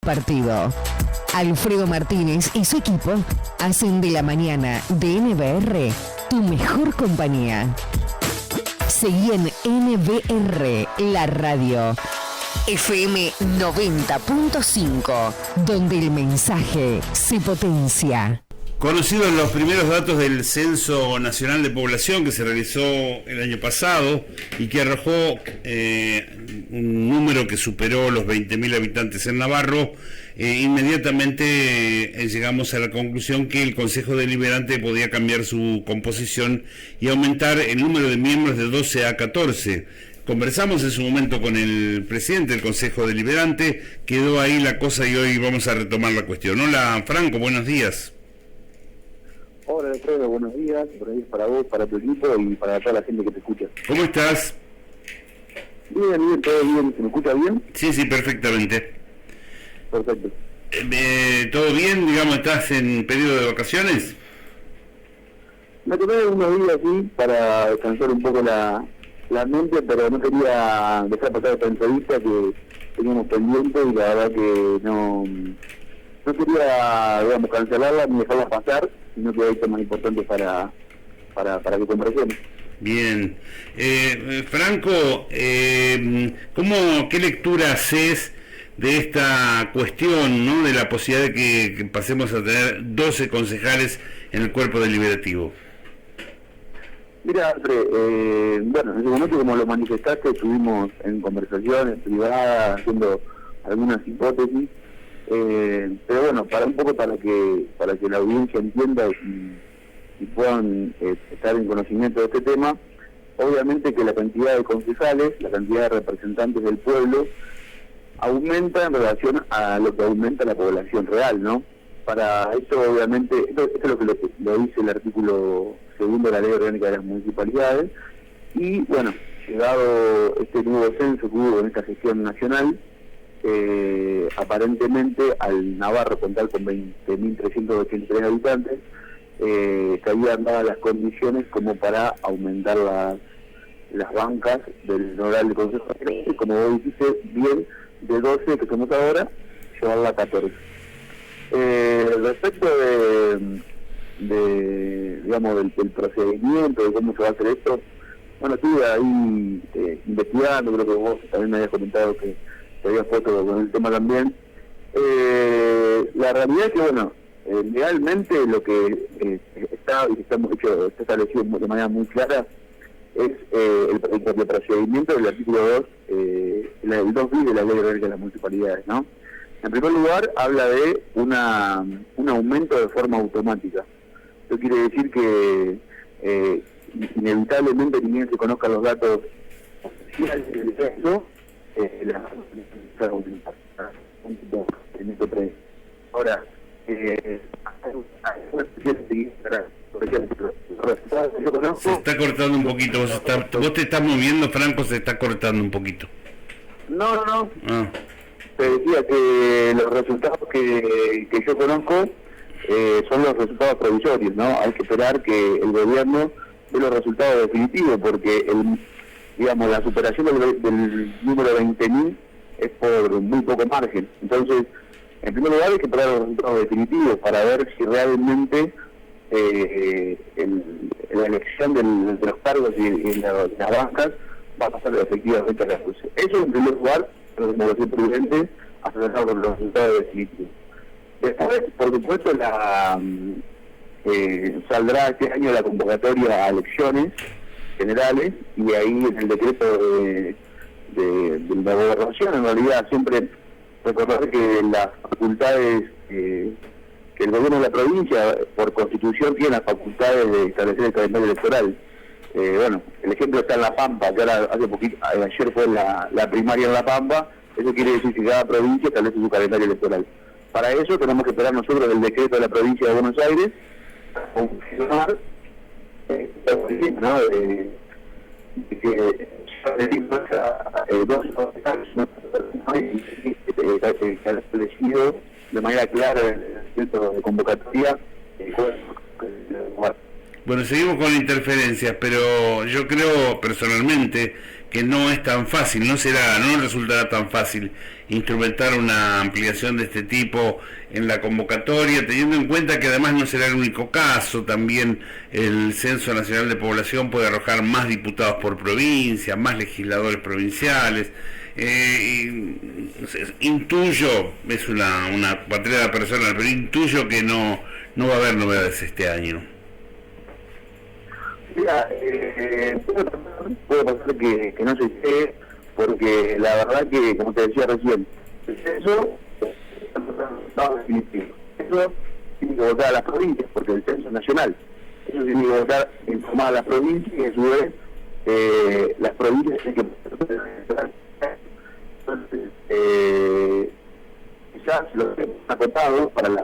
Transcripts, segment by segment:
partido. Alfredo Martínez y su equipo hacen de la mañana de NBR tu mejor compañía. Seguí en NBR, la radio. FM 90.5, donde el mensaje se potencia. Conocidos los primeros datos del Censo Nacional de Población que se realizó el año pasado y que arrojó un número que superó los 20.000 habitantes en Navarro, inmediatamente llegamos a la conclusión que el Consejo Deliberante podía cambiar su composición y aumentar el número de miembros de 12 a 14. Conversamos en su momento con el presidente del Consejo Deliberante, quedó ahí la cosa y hoy vamos a retomar la cuestión. Hola Franco, buenos días. Hola Alfredo, buenos días, para vos, para tu equipo y para toda la gente que te escucha. ¿Cómo estás? Bien, todo bien, ¿se me escucha bien? Sí, perfectamente. Perfecto. ¿Todo bien? Digamos, ¿estás en periodo de vacaciones? Me tomé unos días así para descansar un poco la mente, pero no quería dejar pasar esta entrevista que teníamos pendiente y la verdad que no quería, digamos, cancelarla ni dejarla pasar, sino que hay temas importantes para que conversemos. Bien. Franco, ¿qué lectura haces de esta cuestión, ¿no?, de la posibilidad de que pasemos a tener 12 concejales en el cuerpo deliberativo? Mira, bueno, en ese momento, como lo manifestaste, estuvimos en conversaciones privadas, haciendo algunas hipótesis, pero bueno, para que la audiencia entienda y puedan estar en conocimiento de este tema, obviamente que la cantidad de concejales, la cantidad de representantes del pueblo, aumenta en relación a lo que aumenta la población real, ¿no? Para esto, obviamente, esto es lo que lo dice el artículo 2 de la Ley Orgánica de las Municipalidades, y bueno, llegado este nuevo censo que hubo en esta gestión nacional, aparentemente al Navarro contar con 20.383 habitantes, se habían dado las condiciones como para aumentar las bancas del honoral de Consejo Deliberante, como vos dijiste bien, de 12 que somos ahora, llevarla a 14. Respecto digamos, del procedimiento, de cómo se va a hacer esto, bueno, estuve ahí investigando, creo que vos también me habías comentado que te habías puesto con el tema también. La realidad es que, bueno, legalmente lo que está establecido de manera muy clara es el procedimiento del artículo 2, el 2 de la Ley Orgánica de las Municipalidades, ¿no? En primer lugar, habla de un aumento de forma automática. Eso quiere decir que inevitablemente, ni bien se conozcan los datos oficiales del censo, ahora, se está cortando un poquito, vos te estás moviendo, Franco, se está cortando un poquito. No. Te decía que los resultados que yo conozco son los resultados provisorios, ¿no? Hay que esperar que el gobierno dé los resultados definitivos, porque digamos, la superación del número 20.000 es por muy poco margen. Entonces, en primer lugar hay que esperar los resultados definitivos para ver si realmente la elección de los cargos y las bancas va a pasar efectivamente a la justicia. Eso en primer lugar, pero como decía prudente, acelerar con los resultados definitivos. Después, por supuesto, saldrá este año la convocatoria a elecciones generales, y ahí en el decreto de la gobernación, en realidad, siempre recordar que las facultades que el gobierno de la provincia, por constitución, tiene las facultades de establecer el calendario electoral. Bueno, el ejemplo está en La Pampa, que ahora ayer fue la primaria en La Pampa. Eso quiere decir que cada provincia establece su calendario electoral. Para eso tenemos que esperar nosotros el decreto de la provincia de Buenos Aires para confirmar ¿no? de que establecido de manera clara el centro de convocatoria. Bueno, seguimos con interferencias, pero yo creo personalmente que no es tan fácil, no resultará tan fácil instrumentar una ampliación de este tipo en la convocatoria, teniendo en cuenta que además no será el único caso, también el Censo Nacional de Población puede arrojar más diputados por provincia, más legisladores provinciales. Intuyo, es una patria personal, pero intuyo que no va a haber novedades este año. Mira, puede pasar que no se esté, porque la verdad que, como te decía recién, eso no definitivo. Eso tiene que votar a las provincias, porque el censo es nacional. Eso tiene que votar informar a las provincias y a su vez las provincias tienen que... Entonces, quizás lo que hemos acotado para la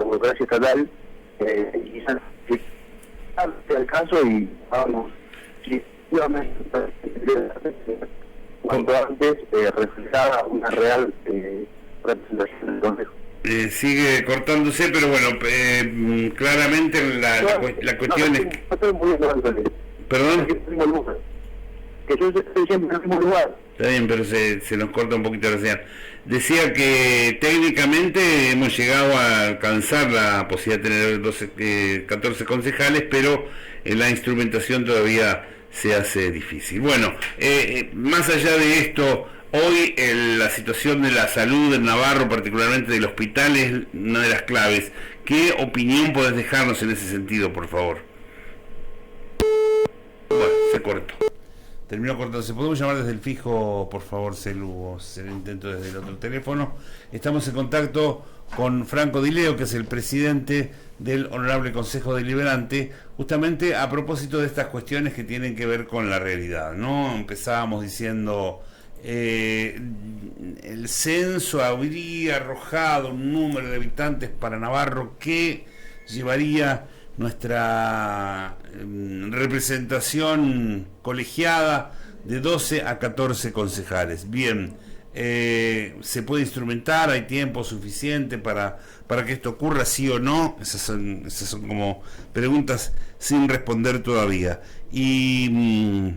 burocracia estatal, quizás sea el caso y vamos, cuanto antes reflejada una real representación del Consejo. Sigue cortándose, pero bueno, claramente la cuestión es... ¿Perdón? Que yo estoy siempre en el mismo lugar. Está bien, pero se nos corta un poquito la señal. Decía que técnicamente hemos llegado a alcanzar la posibilidad de tener 14 concejales, pero la instrumentación todavía se hace difícil. Bueno, más allá de esto, hoy la situación de la salud en Navarro, particularmente del hospital, es una de las claves. ¿Qué opinión podés dejarnos en ese sentido, por favor? Bueno, se cortó. Terminó cortándose. ¿Podemos llamar desde el fijo, por favor, Celu? Se lo intento desde el otro teléfono. Estamos en contacto con Franco Di Leo, que es el presidente del Honorable Consejo Deliberante, justamente a propósito de estas cuestiones que tienen que ver con la realidad, ¿no? Empezábamos diciendo, el censo habría arrojado un número de habitantes para Navarro que llevaría nuestra representación colegiada de 12 a 14 concejales. Bien, se puede instrumentar, hay tiempo suficiente para que esto ocurra, sí o no. Esas son como preguntas sin responder todavía. Y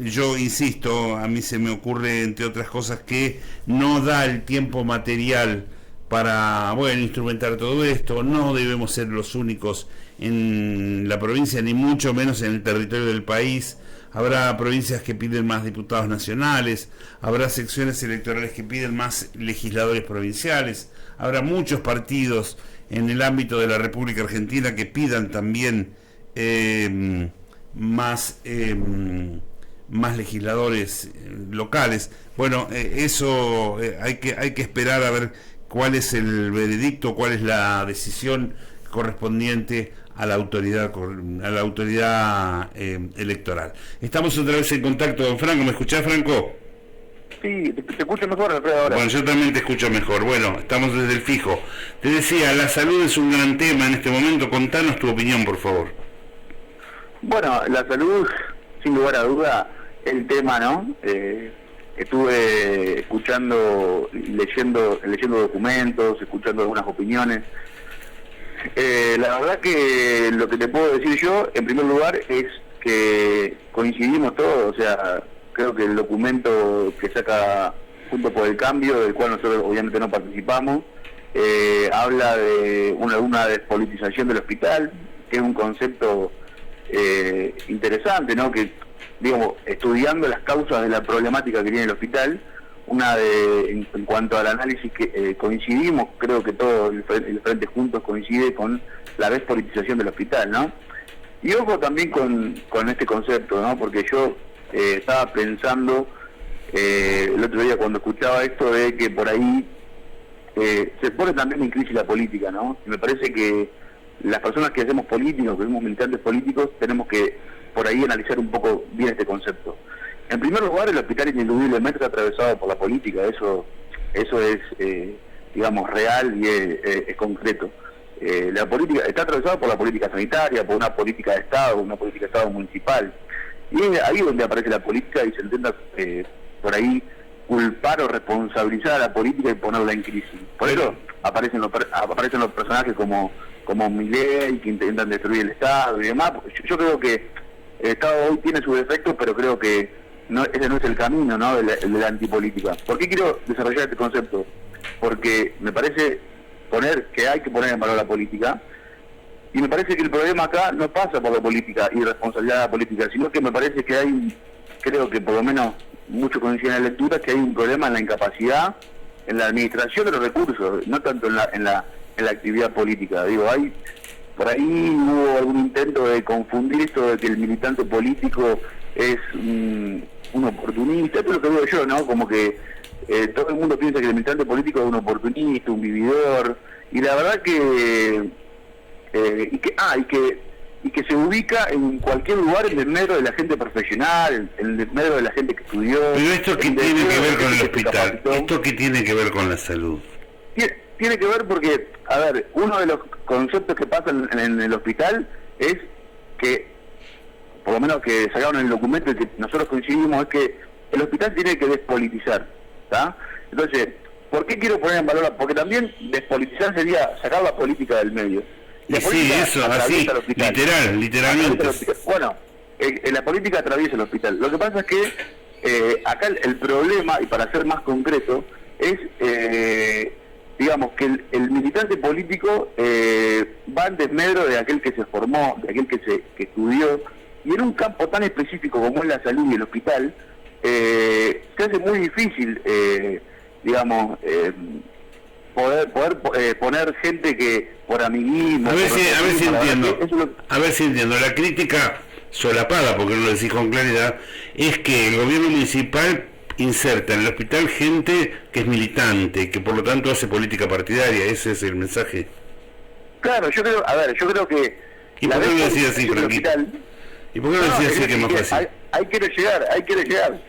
yo insisto, a mí se me ocurre, entre otras cosas, que no da el tiempo material para, bueno, instrumentar todo esto. No debemos ser los únicos en la provincia, ni mucho menos en el territorio del país. Habrá provincias que piden más diputados nacionales, habrá secciones electorales que piden más legisladores provinciales, habrá muchos partidos en el ámbito de la República Argentina que pidan también más legisladores locales. Bueno, eso hay que esperar a ver cuál es el veredicto, cuál es la decisión correspondiente a la autoridad electoral. Estamos otra vez en contacto con Franco. ¿Me escuchás, Franco? Sí, te escucho mejor, Alfredo, ahora. Bueno, yo también te escucho mejor. Bueno, estamos desde el fijo. Te decía, la salud es un gran tema en este momento. Contanos tu opinión, por favor. Bueno, la salud, sin lugar a duda, el tema, ¿no? Estuve escuchando, leyendo documentos, escuchando algunas opiniones. La verdad que lo que te puedo decir yo, en primer lugar, es que coincidimos todos. O sea, creo que el documento que saca Juntos por el Cambio, del cual nosotros obviamente no participamos, habla de una despolitización del hospital, que es un concepto interesante, ¿no? Que, digamos, estudiando las causas de la problemática que tiene el hospital, en cuanto al análisis que coincidimos, creo que todo el Frente Juntos coincide con la despolitización del hospital, ¿no? Y ojo también con este concepto, ¿no? Porque yo estaba pensando el otro día cuando escuchaba esto de que por ahí se pone también en crisis la política, ¿no? Y me parece que las personas que hacemos políticos, que somos militantes políticos, tenemos que por ahí analizar un poco bien este concepto. En primer lugar, el hospital indudablemente está atravesado por la política, eso es, digamos, real y es concreto. La política está atravesada por la política sanitaria, por una política de Estado, una política de Estado municipal. Y es ahí donde aparece la política y se intenta, por ahí, culpar o responsabilizar a la política y ponerla en crisis. Por eso aparecen los personajes como Milei, que intentan destruir el Estado y demás. Yo creo que el Estado hoy tiene sus defectos, pero creo que ese no es el camino, ¿no?, de la antipolítica. ¿Por qué quiero desarrollar este concepto? Porque me parece que hay que poner en valor la política, y me parece que el problema acá no pasa por la política y responsabilidad de la política, sino que me parece que creo que por lo menos muchos coinciden en la lectura, que hay un problema en la incapacidad, en la administración de los recursos, no tanto en la actividad política. Digo, por ahí hubo algún intento de confundir esto de que el militante político es un oportunista. Esto es lo que digo yo, ¿no? Como que todo el mundo piensa que el militante político es un oportunista, un vividor, y la verdad que se ubica en cualquier lugar en el medio de la gente profesional, en el medio de la gente que estudió. Pero esto que tiene que ver con el hospital, esto que tiene que ver con la salud. Tiene que ver porque, a ver, uno de los conceptos que pasan en el hospital es que, por lo menos que sacaron en el documento y que nosotros coincidimos, es que el hospital tiene que despolitizar, ¿está? Entonces, ¿por qué quiero poner en valor? Porque también despolitizar sería sacar la política del medio. Y sí, eso, así, literalmente. Bueno, la política atraviesa el hospital. Lo que pasa es que acá el problema, y para ser más concreto, es, digamos, que el militante político va en desmedro de aquel que se formó, de aquel que estudió, y en un campo tan específico como es la salud y el hospital, se hace muy difícil, digamos, poder poner gente que por amiguismo... A ver si entiendo. La crítica solapada, porque no lo decís con claridad, es que el gobierno municipal inserta en el hospital gente que es militante, que por lo tanto hace política partidaria. Ese es el mensaje. Claro, yo creo que... ¿Y por qué no lo decís así, Franquito? ¿Y por qué no lo decís así, que es más fácil? Ahí quiero llegar.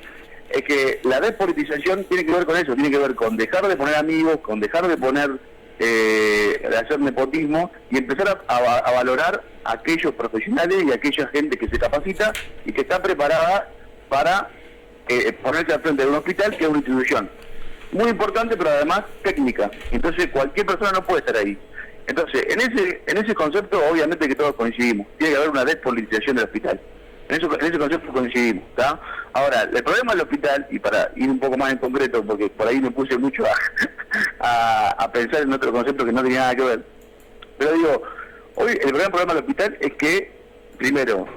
Es que la despolitización tiene que ver con eso, tiene que ver con dejar de poner amigos, con dejar de poner, de hacer nepotismo, y empezar a valorar a aquellos profesionales y a aquella gente que se capacita y que está preparada para ponerse al frente de un hospital, que es una institución muy importante, pero además técnica. Entonces cualquier persona no puede estar ahí. Entonces, en ese concepto, obviamente que todos coincidimos, tiene que haber una despolitización del hospital. En ese concepto coincidimos, ¿está? Ahora, el problema del hospital, y para ir un poco más en concreto, porque por ahí me puse mucho a pensar en otro concepto que no tenía nada que ver, pero digo, hoy el gran problema del hospital es que, primero,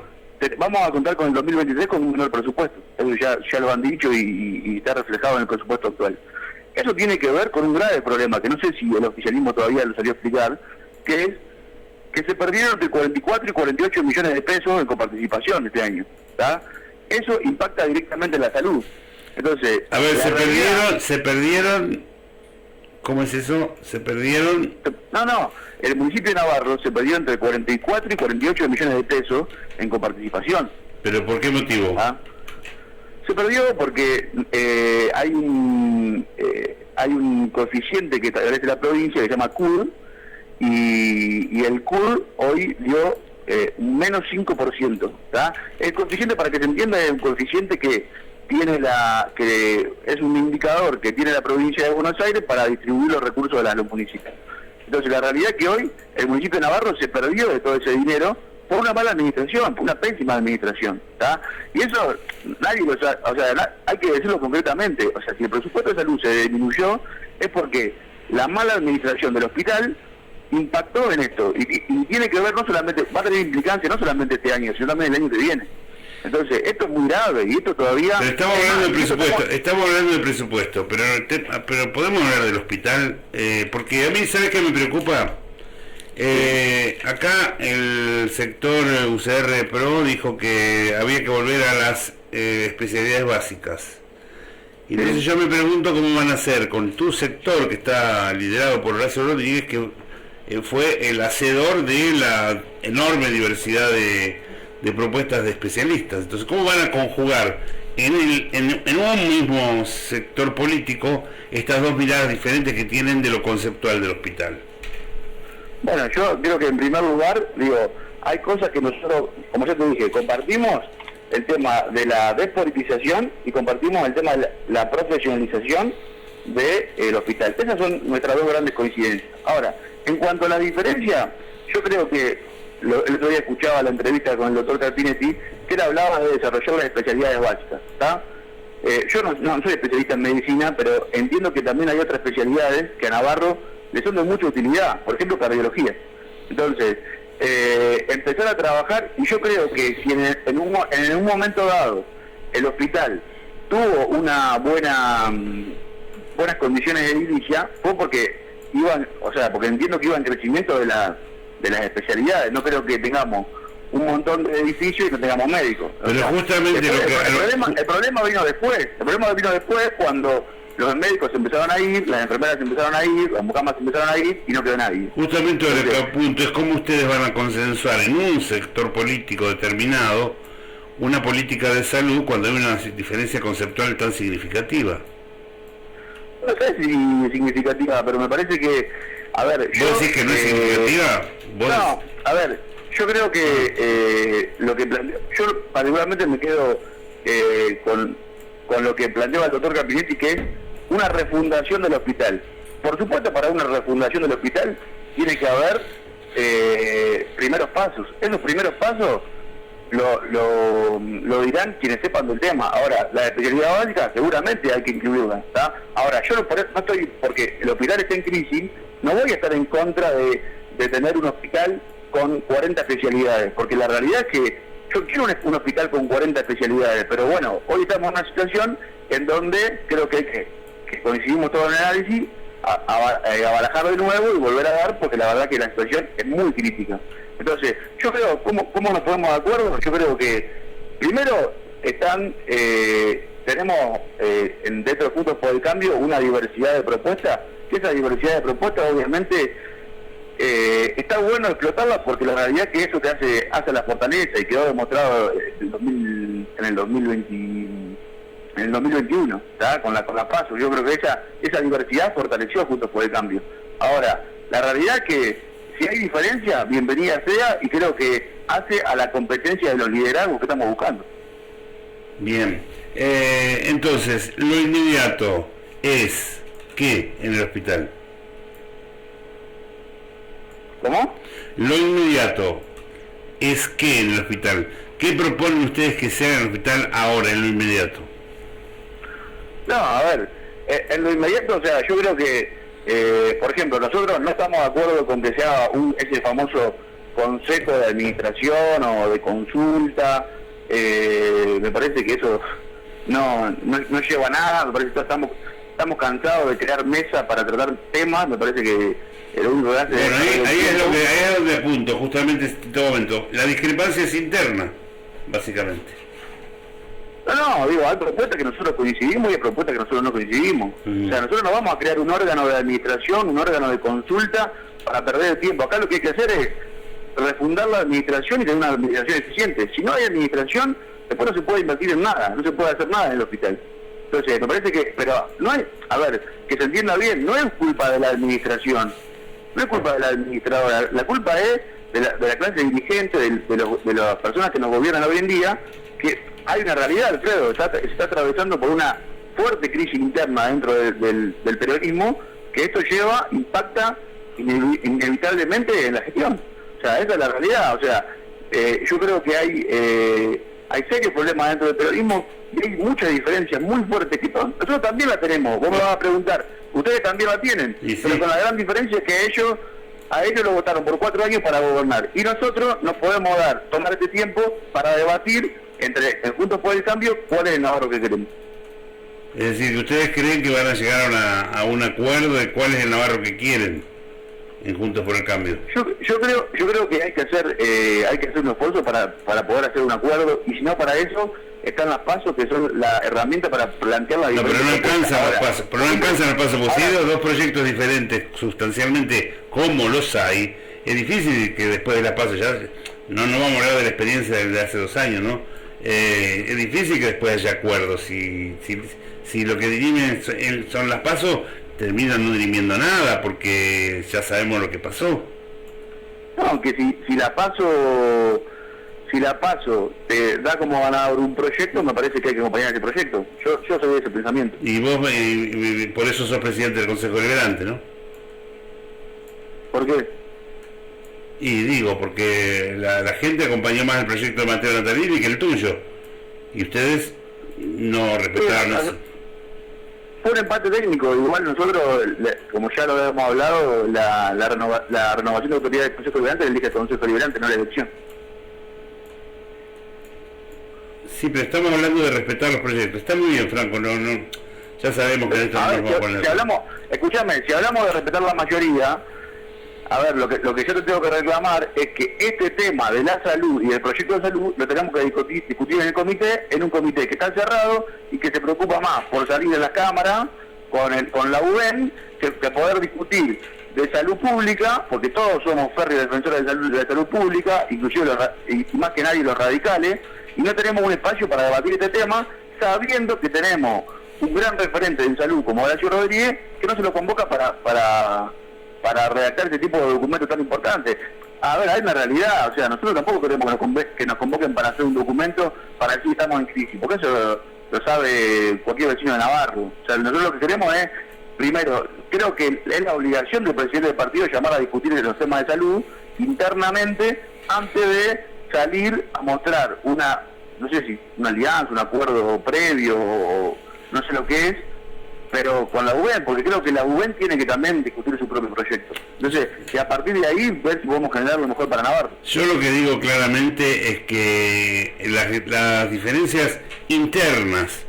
vamos a contar con el 2023 con un menor presupuesto. Eso ya lo han dicho y está reflejado en el presupuesto actual. Eso tiene que ver con un grave problema, que no sé si el oficialismo todavía lo salió a explicar, que es que se perdieron entre 44 y 48 millones de pesos en coparticipación este año, ¿tá? Eso impacta directamente en la salud. Entonces, a ver, se perdieron, ¿cómo es eso? Se perdieron... No, el municipio de Navarro se perdió entre 44 y 48 millones de pesos en coparticipación. ¿Pero por qué motivo? ¿Ah? Se perdió porque hay un coeficiente que establece la provincia que se llama CUR, y el CUR hoy dio menos 5%, ¿tá? El coeficiente, para que se entienda, es un coeficiente que es un indicador que tiene la provincia de Buenos Aires para distribuir los recursos de los municipios. Entonces la realidad es que hoy el municipio de Navarro se perdió de todo ese dinero por una mala administración, por una pésima administración, ¿tá? Y eso nadie lo sabe, o sea, hay que decirlo concretamente. O sea, si el presupuesto de salud se disminuyó, es porque la mala administración del hospital impactó en esto, y tiene que ver, no solamente, va a tener implicancia no solamente este año, sino también el año que viene. Entonces, esto es muy grave, y esto todavía... Pero estamos hablando del presupuesto, pero podemos hablar del hospital, porque a mí, ¿sabes qué me preocupa? Acá el sector UCR Pro dijo que había que volver a las especialidades básicas. Y entonces yo me pregunto cómo van a hacer con tu sector, que está liderado por Horacio Rodríguez, que fue el hacedor de la enorme diversidad de propuestas de especialistas. Entonces, ¿cómo van a conjugar en un mismo sector político estas dos miradas diferentes que tienen de lo conceptual del hospital? Bueno, yo creo que en primer lugar, hay cosas que nosotros, como ya te dije, compartimos el tema de la despolitización y compartimos el tema de la profesionalización del hospital. Esas son nuestras dos grandes coincidencias. Ahora, en cuanto a la diferencia, yo creo que el otro día escuchaba la entrevista con el doctor Carpinetti, que él hablaba de desarrollar las especialidades básicas, ¿está? Yo no soy especialista en medicina, pero entiendo que también hay otras especialidades que a Navarro le son de mucha utilidad, por ejemplo cardiología. Entonces, empezar a trabajar, y yo creo que si en un momento dado el hospital tuvo buenas condiciones de edilicia, fue porque porque entiendo que iba en crecimiento de las especialidades. No creo que tengamos un montón de edificios y no tengamos médicos. Pero justamente el problema vino después. El problema vino después cuando los médicos empezaron a ir, las enfermeras empezaron a ir, las mucamas empezaron a ir y no quedó nadie. Justamente ahora el punto es cómo ustedes van a consensuar en un sector político determinado una política de salud cuando hay una diferencia conceptual tan significativa. No sé si es significativa, pero me parece que, a ver... ¿Vos decís que no es significativa? No, a ver, yo creo que yo particularmente me quedo con lo que planteaba el doctor Carpinetti, que es una refundación del hospital. Por supuesto, para una refundación del hospital tiene que haber primeros pasos. Esos primeros pasos lo dirán quienes sepan del tema. Ahora, la especialidad básica seguramente hay que incluirla, ¿está? Ahora, yo no estoy, porque el hospital está en crisis, no voy a estar en contra de tener un hospital con 40 especialidades, porque la realidad es que yo quiero un hospital con 40 especialidades, pero bueno, hoy estamos en una situación en donde creo que coincidimos todos en el análisis, a barajar de nuevo y volver a dar, porque la verdad que la situación es muy crítica. Entonces, yo creo, ¿cómo nos ponemos de acuerdo? Yo creo que, primero, tenemos dentro de Juntos por el Cambio una diversidad de propuestas, que esa diversidad de propuestas, obviamente, está bueno explotarla, porque la realidad es que eso te hace la fortaleza, y quedó demostrado en el 2021, ¿tá? Con la PASO. Yo creo que esa diversidad fortaleció Juntos por el Cambio. Ahora, la realidad es que si hay diferencia, bienvenida sea, y creo que hace a la competencia de los liderazgos que estamos buscando. Bien, entonces, lo inmediato es ¿qué en el hospital? ¿Cómo? Lo inmediato es ¿qué en el hospital? ¿Qué proponen ustedes que se haga en el hospital ahora, en lo inmediato? No, a ver, en lo inmediato, o sea, yo creo que por ejemplo, nosotros no estamos de acuerdo con que sea ese famoso consejo de administración o de consulta. Me parece que eso no lleva a nada. Me parece que estamos cansados de crear mesas para tratar temas. Me parece que el único que hace... Bueno, ahí es donde apunto, justamente en este momento. La discrepancia es interna, básicamente. No, digo, hay propuestas que nosotros coincidimos y hay propuestas que nosotros no coincidimos. O sea, nosotros no vamos a crear un órgano de administración, un órgano de consulta para perder el tiempo. Acá lo que hay que hacer es refundar la administración y tener una administración eficiente. Si no hay administración, después no se puede invertir en nada, no se puede hacer nada en el hospital. Entonces, me parece que, pero no es, a ver, que se entienda bien, no es culpa de la administración, no es culpa de la administradora, la culpa es de la clase dirigente, de las personas que nos gobiernan hoy en día, que hay una realidad, Alfredo, se está atravesando por una fuerte crisis interna dentro del peronismo, que esto impacta inevitablemente en la gestión. O sea, esa es la realidad. O sea, yo creo que hay serios problemas dentro del peronismo y hay muchas diferencias muy fuertes que nosotros también la tenemos. Vos me vas a preguntar, ustedes también la tienen, pero con la gran diferencia es que a ellos lo votaron por 4 años para gobernar, y nosotros nos podemos tomar este tiempo para debatir entre Juntos por el Cambio cuál es el Navarro que queremos. Es decir, que ustedes creen que van a llegar a un acuerdo de cuál es el Navarro que quieren en Juntos por el Cambio. Yo creo que hay que hacer un esfuerzo para poder hacer un acuerdo, y si no, para eso están las PASO, que son la herramienta para plantear la diferencia. No, pero no alcanzan los pasos, posibles, dos proyectos diferentes sustancialmente como los hay. Es difícil que después de las PASO ya no vamos a hablar de la experiencia de hace 2 años, ¿no? Es difícil que después haya acuerdos. Si lo que dirimen son las PASO, terminan no dirimiendo nada, porque ya sabemos lo que pasó. No, que si la PASO te da como ganador un proyecto, me parece que hay que acompañar ese proyecto. Yo soy de ese pensamiento. Y vos por eso sos presidente del Consejo Deliberante, ¿no? ¿Por qué? Y digo, porque la gente acompañó más el proyecto de Mateo Natalini que el tuyo. Y ustedes no respetaron. Fue un empate técnico. Igual nosotros, como ya lo habíamos hablado, la renovación de autoridad del Consejo Deliberante la elige el Consejo Deliberante, no la elección. Sí, pero estamos hablando de respetar los proyectos. Está muy bien, Franco, no, ya sabemos que en esto no nos vamos a poner. Si hablamos de respetar la mayoría, a ver, lo que yo te tengo que reclamar es que este tema de la salud y del proyecto de salud lo tenemos que discutir en el comité, en un comité que está cerrado y que se preocupa más por salir de la Cámara con la UBEN que poder discutir de salud pública, porque todos somos férreos defensores de la salud pública, inclusive y más que nadie los radicales, y no tenemos un espacio para debatir este tema, sabiendo que tenemos un gran referente en salud como Horacio Rodríguez, que no se lo convoca para redactar este tipo de documentos tan importantes. A ver, hay una realidad, o sea, nosotros tampoco queremos que nos convoquen para hacer un documento para decir que estamos en crisis, porque eso lo sabe cualquier vecino de Navarro. O sea, nosotros lo que queremos es, primero, creo que es la obligación del presidente del partido llamar a discutir los temas de salud internamente antes de salir a mostrar una alianza, un acuerdo previo, o no sé lo que es, pero con la UBEN, porque creo que la UBEN tiene que también discutir su propio proyecto. Entonces, y a partir de ahí, ver si podemos generar lo mejor para Navarro. Yo lo que digo claramente es que las diferencias internas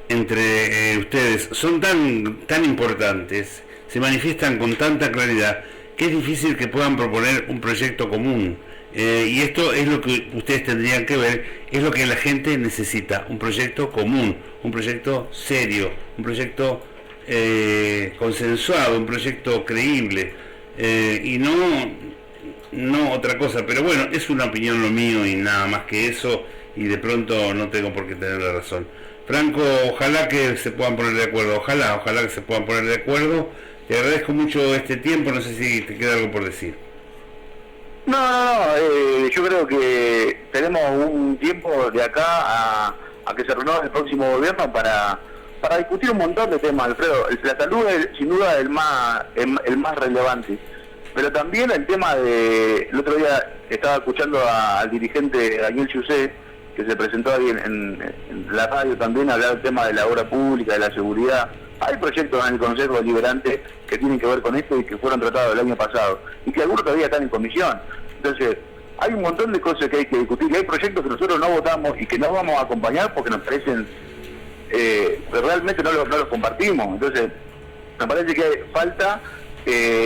entre ustedes son tan importantes, se manifiestan con tanta claridad, que es difícil que puedan proponer un proyecto común. Y esto es lo que ustedes tendrían que ver, es lo que la gente necesita, un proyecto común, un proyecto serio, un proyecto consensuado, un proyecto creíble, y no otra cosa. Pero bueno, es una opinión lo mío y nada más que eso, y de pronto no tengo por qué tener la razón. Franco, ojalá que se puedan poner de acuerdo, ojalá que se puedan poner de acuerdo. Te agradezco mucho este tiempo, no sé si te queda algo por decir. No, yo creo que tenemos un tiempo de acá a que se renueve el próximo gobierno para discutir un montón de temas, Alfredo. La salud es sin duda el más relevante, pero también el tema el otro día estaba escuchando al dirigente Daniel Chusé, que se presentó ahí en la radio también, hablar del tema de la obra pública, de la seguridad. Hay proyectos en el Consejo Deliberante que tienen que ver con esto y que fueron tratados el año pasado, y que algunos todavía están en comisión. Entonces, hay un montón de cosas que hay que discutir, y hay proyectos que nosotros no votamos y que no vamos a acompañar porque nos parecen, pero realmente no los compartimos. Entonces, me parece que falta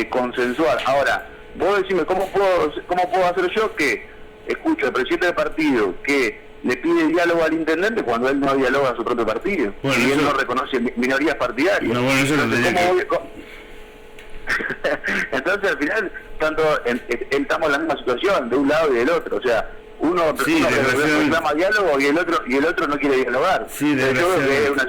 consensuar. Ahora, vos decime, ¿cómo puedo hacer yo que escucho al presidente del partido que le pide diálogo al intendente cuando él no dialoga a su propio partido? Bueno, y él no reconoce minorías partidarias. No, bueno, eso no tenía que... Entonces, al final, estamos en la misma situación, de un lado y del otro. O sea, uno reclama diálogo y el otro no quiere dialogar. Sí, yo creo que es una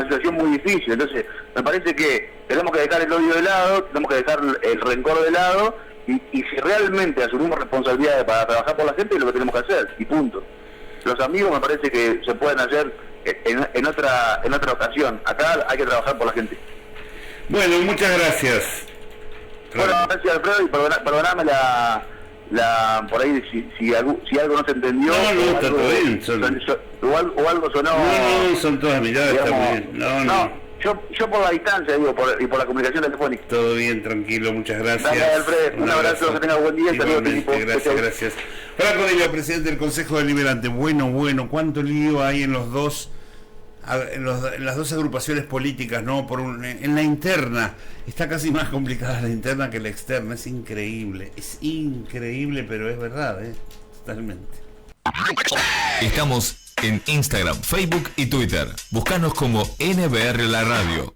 situación muy difícil. Entonces, me parece que tenemos que dejar el odio de lado, tenemos que dejar el rencor de lado, y si realmente asumimos responsabilidades para trabajar por la gente, es lo que tenemos que hacer, y punto. Los amigos me parece que se pueden hacer en otra ocasión. Acá hay que trabajar por la gente. Bueno, muchas gracias. Bueno, gracias, Alfredo, y perdoname por ahí si algo no se entendió. No, está todo bien. O algo sonó. No, son todas miradas, está muy bien. No. Yo por la distancia, digo, y por la comunicación telefónica. Todo bien, tranquilo, muchas gracias. Gracias, Alfredo. Un abrazo, que tenga buen día. Igualmente, gracias. Franco Delio, presidente del Consejo Deliberante. Bueno, cuánto lío hay en las dos agrupaciones políticas, ¿no? En la interna. Está casi más complicada la interna que la externa. Es increíble, pero es verdad, totalmente. Estamos en Instagram, Facebook y Twitter. Búscanos como NBR La Radio.